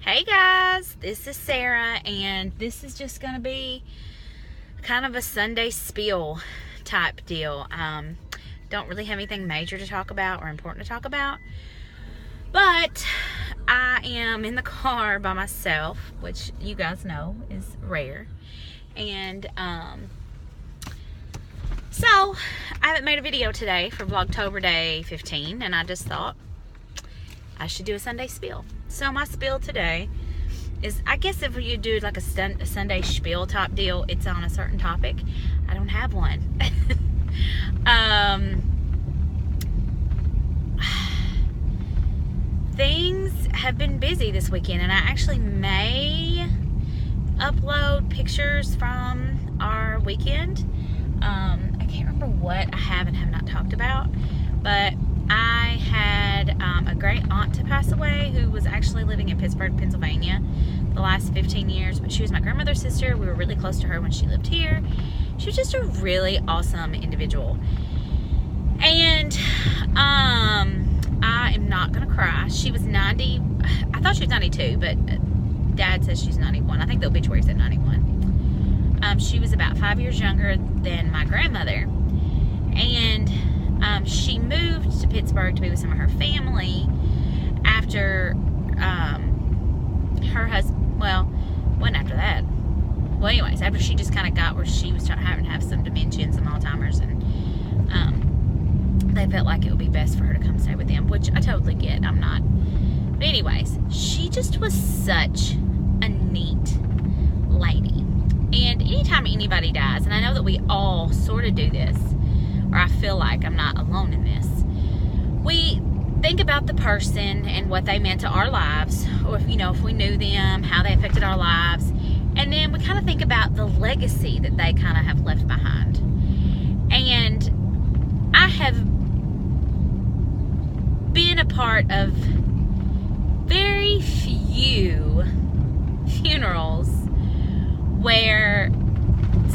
Hey guys, this is Sarah, and this is just going to be kind of a Sunday spiel type deal. Don't really have anything major to talk about or important to talk about, but I am in the car by myself, which you guys know is rare, and so I haven't made a video today for Vlogtober day 15, and I just thought I should do a Sunday spiel. So my spiel today is, I guess if you do like a Sunday spiel type deal, it's on a certain topic. I don't have one. Things have been busy this weekend, and I actually may upload pictures from our weekend. I can't remember what I have and have not talked about, but I had a great aunt to pass away who was actually living in Pittsburgh, Pennsylvania the last 15 years, but she was my grandmother's sister. We were really close to her when she lived here. She was just a really awesome individual. And I am not going to cry. She was 90. I thought she was 92, but Dad says she's 91. I think the obituary said 91. She was about 5 years younger than my grandmother. And she moved to Pittsburgh to be with some of her family after her husband, well, wasn't after that. Well, anyways, after she just kind of got where she was having to have some dementia and some Alzheimer's, and they felt like it would be best for her to come stay with them, which I totally get. I'm not. But anyways, she just was such a neat lady. And anytime anybody dies, and I know that we all sort of do this, or I feel like I'm not alone in this, we think about the person and what they meant to our lives, or if we knew them, how they affected our lives, and then we kind of think about the legacy that they kind of have left behind. And I have been a part of very few funerals where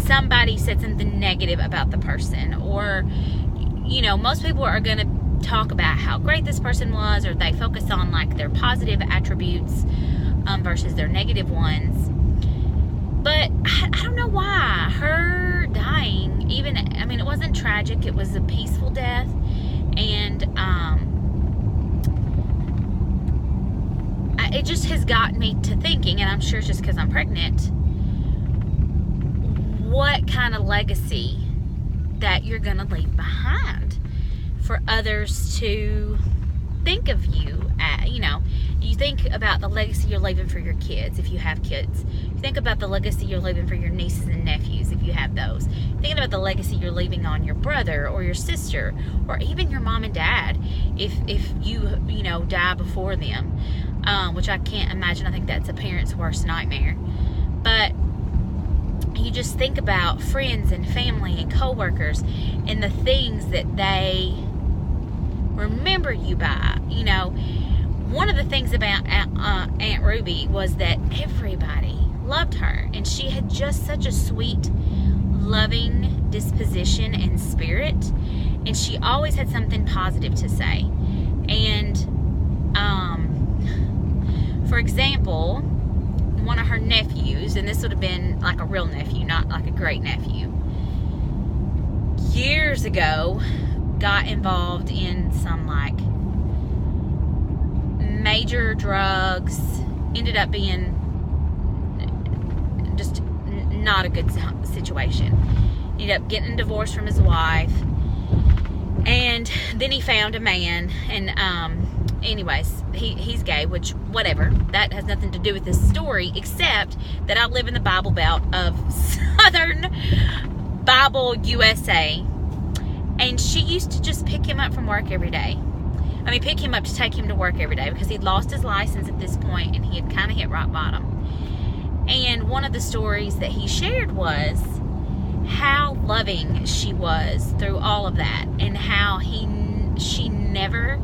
somebody said something negative about the person, or most people are going to talk about how great this person was, or they focus on like their positive attributes versus their negative ones. But I don't know why her dying, it wasn't tragic, it was a peaceful death, and it just has gotten me to thinking, and I'm sure it's just because I'm pregnant, what kind of legacy that you're going to leave behind for others to think of you. You think about the legacy you're leaving for your kids if you have kids. You think about the legacy you're leaving for your nieces and nephews if you have those. Thinking about the legacy you're leaving on your brother or your sister, or even your mom and dad if you die before them, which I can't imagine. I think that's a parent's worst nightmare. But you just think about friends and family and coworkers and the things that they remember you by. One of the things about Aunt Ruby was that everybody loved her, and she had just such a sweet, loving disposition and spirit, and she always had something positive to say. And for example, one of her nephews, and this would have been like a real nephew, not like a great nephew, years ago got involved in some like major drugs, ended up being just not a good situation, ended up getting a divorce from his wife, and then he found a man, and anyways, he's gay, which, whatever, that has nothing to do with this story, except that I live in the Bible Belt of Southern Bible USA, and she used to just pick him up from work every day. Pick him up to take him to work every day, because he'd lost his license at this point, and he had kind of hit rock bottom. And one of the stories that he shared was how loving she was through all of that, and how she never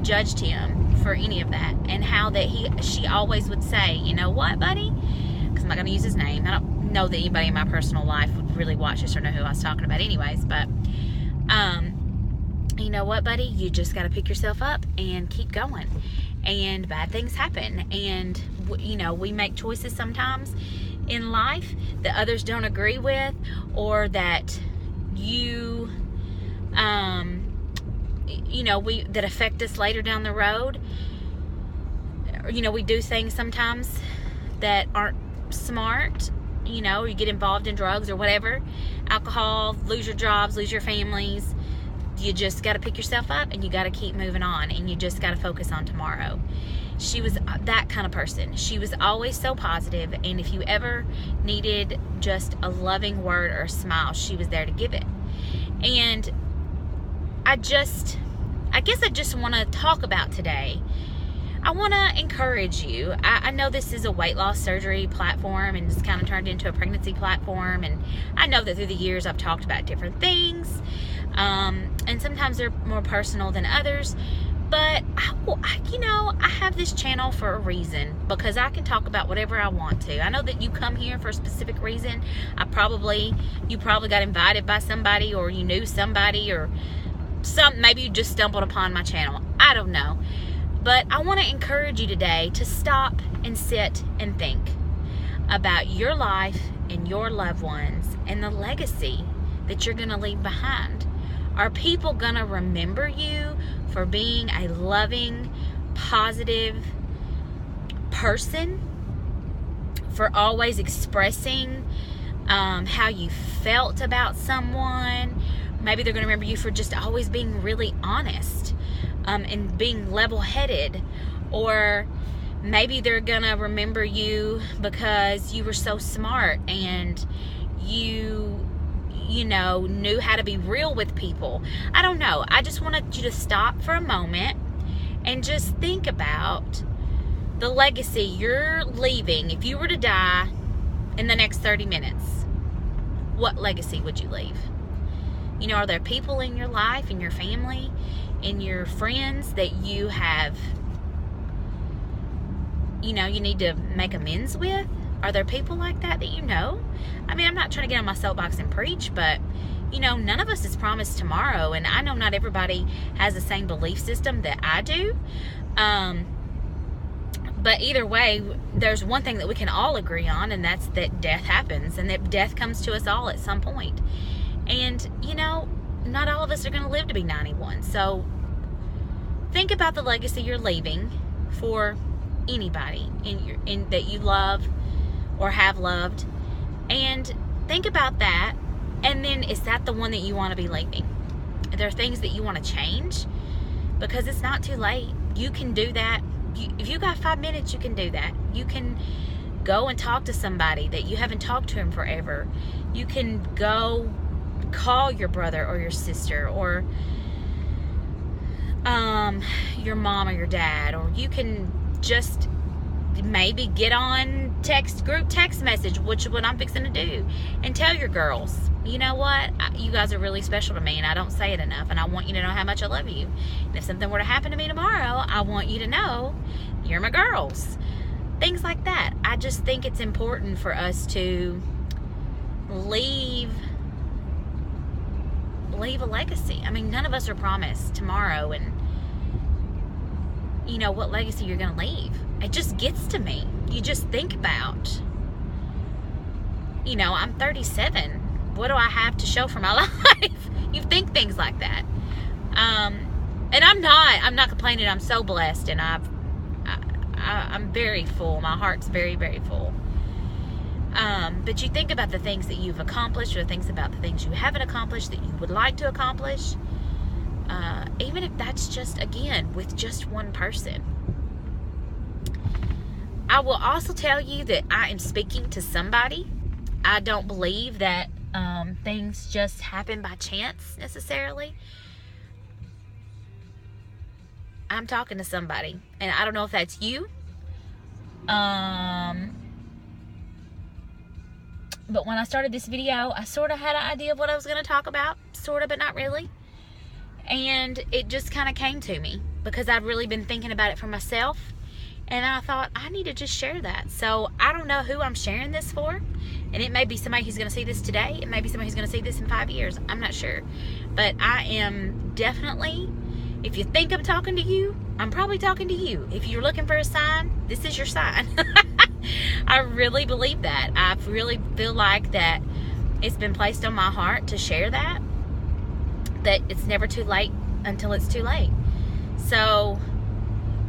judged him for any of that, and how that she always would say, "You know what, buddy?" Because I'm not going to use his name. I don't know that anybody in my personal life would really watch this or know who I was talking about anyways, but you know what, buddy? You just got to pick yourself up and keep going. and bad things happen, and you know, we make choices sometimes in life that others don't agree with, or that you know, that affect us later down the road. You know, we do things sometimes that aren't smart. You know, you get involved in drugs or whatever, alcohol, lose your jobs, lose your families. You just got to pick yourself up and you got to keep moving on, and you just got to focus on tomorrow. She was that kind of person. She was always so positive, and if you ever needed just a loving word or a smile, she was there to give it. And I guess I just want to talk about today. I want to encourage you. I know this is a weight loss surgery platform, and it's kind of turned into a pregnancy platform, and I know that through the years I've talked about different things, and sometimes they're more personal than others, but I have this channel for a reason, because I can talk about whatever I want to. I know that you come here for a specific reason. You probably got invited by somebody, or you knew somebody, or maybe you just stumbled upon my channel. I don't know. But I want to encourage you today to stop and sit and think about your life and your loved ones and the legacy that you're going to leave behind. Are people going to remember you for being a loving, positive person? For always expressing how you felt about someone? Maybe they're going to remember you for just always being really honest. And being level-headed. Or maybe they're gonna remember you because you were so smart and you knew how to be real with people. I don't know. I just wanted you to stop for a moment and just think about the legacy you're leaving. If you were to die in the next 30 minutes, what legacy would you leave? You know, are there people in your life, in your family, in your friends that you have, you need to make amends with? Are there people like that you know? I mean, I'm not trying to get on my soapbox and preach, but, none of us is promised tomorrow, and I know not everybody has the same belief system that I do. But either way, there's one thing that we can all agree on, and that's that death happens, and that death comes to us all at some point. And, not all of us are going to live to be 91. So think about the legacy you're leaving for anybody that you love or have loved. And think about that. And then, is that the one that you want to be leaving? Are there things that you want to change? Because it's not too late. You can do that. If you got 5 minutes, you can do that. You can go and talk to somebody that you haven't talked to in forever. You can go call your brother or your sister, or your mom or your dad, or you can just maybe get on group text message, which is what I'm fixing to do, and tell your girls, you know what, you guys are really special to me, and I don't say it enough, and I want you to know how much I love you. And if something were to happen to me tomorrow, I want you to know you're my girls. Things like that. I just think it's important for us to leave a legacy. I mean, none of us are promised tomorrow, and what legacy you're going to leave. It just gets to me. You just think about, I'm 37. What do I have to show for my life? You think things like that. And I'm not complaining. I'm so blessed, and I'm very full. My heart's very, very full. But you think about the things that you've accomplished, or things about the things you haven't accomplished that you would like to accomplish. Even if that's just, again, with just one person. I will also tell you that I am speaking to somebody. I don't believe that things just happen by chance necessarily. I'm talking to somebody, and I don't know if that's you. But when I started this video, I sort of had an idea of what I was going to talk about. Sort of, but not really. And it just kind of came to me because I've really been thinking about it for myself. And I thought, I need to just share that. So I don't know who I'm sharing this for. And it may be somebody who's going to see this today. It may be somebody who's going to see this in 5 years. I'm not sure. But I am definitely If you think I'm talking to you, I'm probably talking to you. If you're looking for a sign, this is your sign. I really believe that. I really feel like that it's been placed on my heart to share that it's never too late until it's too late. So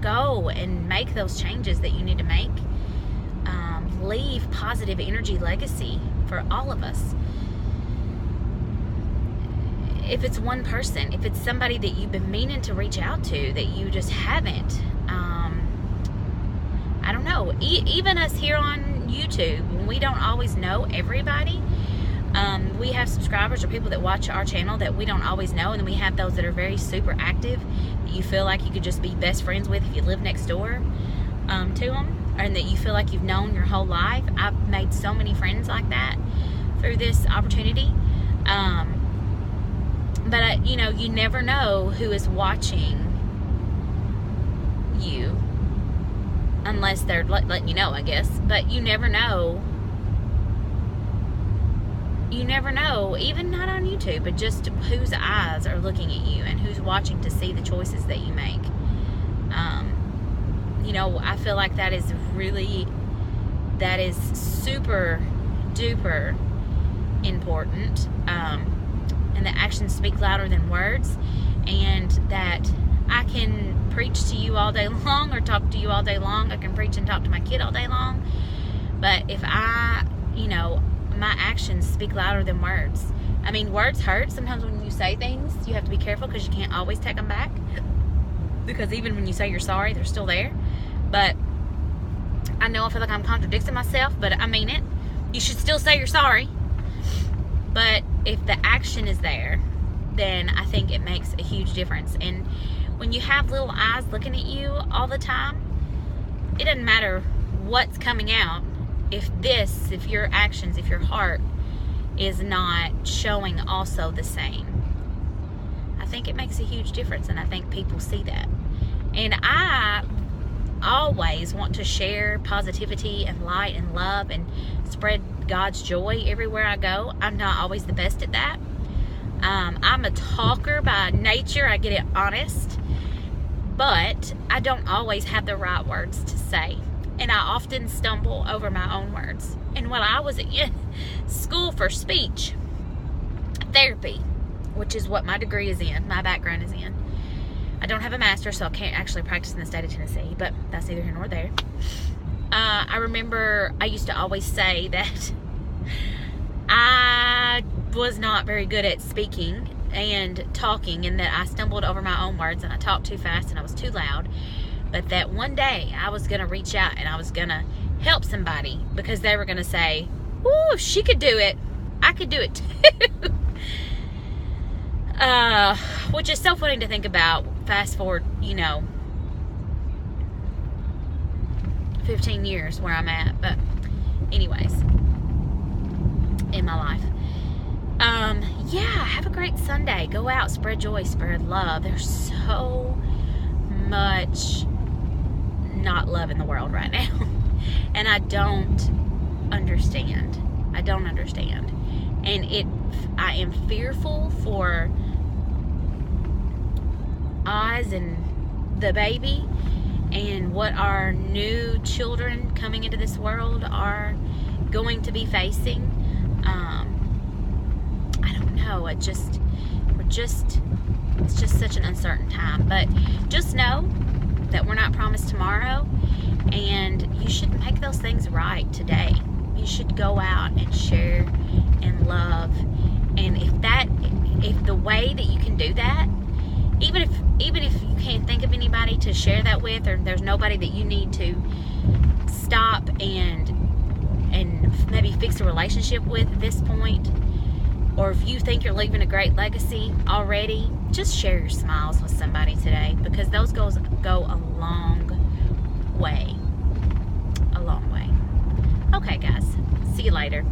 go and make those changes that you need to make. Leave positive energy legacy for all of us. If it's one person, if it's somebody that you've been meaning to reach out to that you just haven't, I don't know. Even us here on YouTube, we don't always know everybody. We have subscribers or people that watch our channel that we don't always know, and then we have those that are very super active that you feel like you could just be best friends with if you live next door to them, and that you feel like you've known your whole life. I've made so many friends like that through this opportunity. But you know, you never know who is watching you unless they're letting you know, I guess. But you never know. You never know, even not on YouTube, but just whose eyes are looking at you and who's watching to see the choices that you make. You know, I feel like that is super duper important. And that actions speak louder than words, and that I can preach to you all day long or talk to you all day long. I can preach and talk to my kid all day long, but if my actions speak louder than words. I mean, words hurt. Sometimes when you say things, you have to be careful because you can't always take them back, because even when you say you're sorry, they're still there. But I know I feel like I'm contradicting myself, but I mean it. You should still say you're sorry. But if the action is there, then I think it makes a huge difference. And when you have little eyes looking at you all the time, it doesn't matter what's coming out. If your actions, if your heart is not showing also the same, I think it makes a huge difference, and I think people see that. And I always want to share positivity and light and love and spread God's joy everywhere I go. I'm not always the best at that. I'm a talker by nature. I get it honest, but I don't always have the right words to say, and I often stumble over my own words. And when I was in school for speech therapy, which is what my degree is in, my background is in, I don't have a master's, so I can't actually practice in the state of Tennessee, but that's neither here nor there. I remember I used to always say that I was not very good at speaking and talking, and that I stumbled over my own words and I talked too fast and I was too loud, but that one day I was going to reach out and I was going to help somebody, because they were going to say, ooh, she could do it. I could do it too. Which is so funny to think about. Fast forward, 15 years where I'm at. But anyways, in my life. Yeah, have a great Sunday. Go out, spread joy, spread love. There's so much not love in the world right now. And I don't understand. And I am fearful for Oz and the baby and what our new children coming into this world are going to be facing. I don't know. It's just such an uncertain time. But just know that we're not promised tomorrow, and you should make those things right today. You should go out and share and love. And if the way that you can do that, even if you can't think of anybody to share that with, or there's nobody that you need to stop and maybe fix a relationship with at this point, or if you think you're leaving a great legacy already, just share your smiles with somebody today, because those go a long way. Okay, guys. See you later.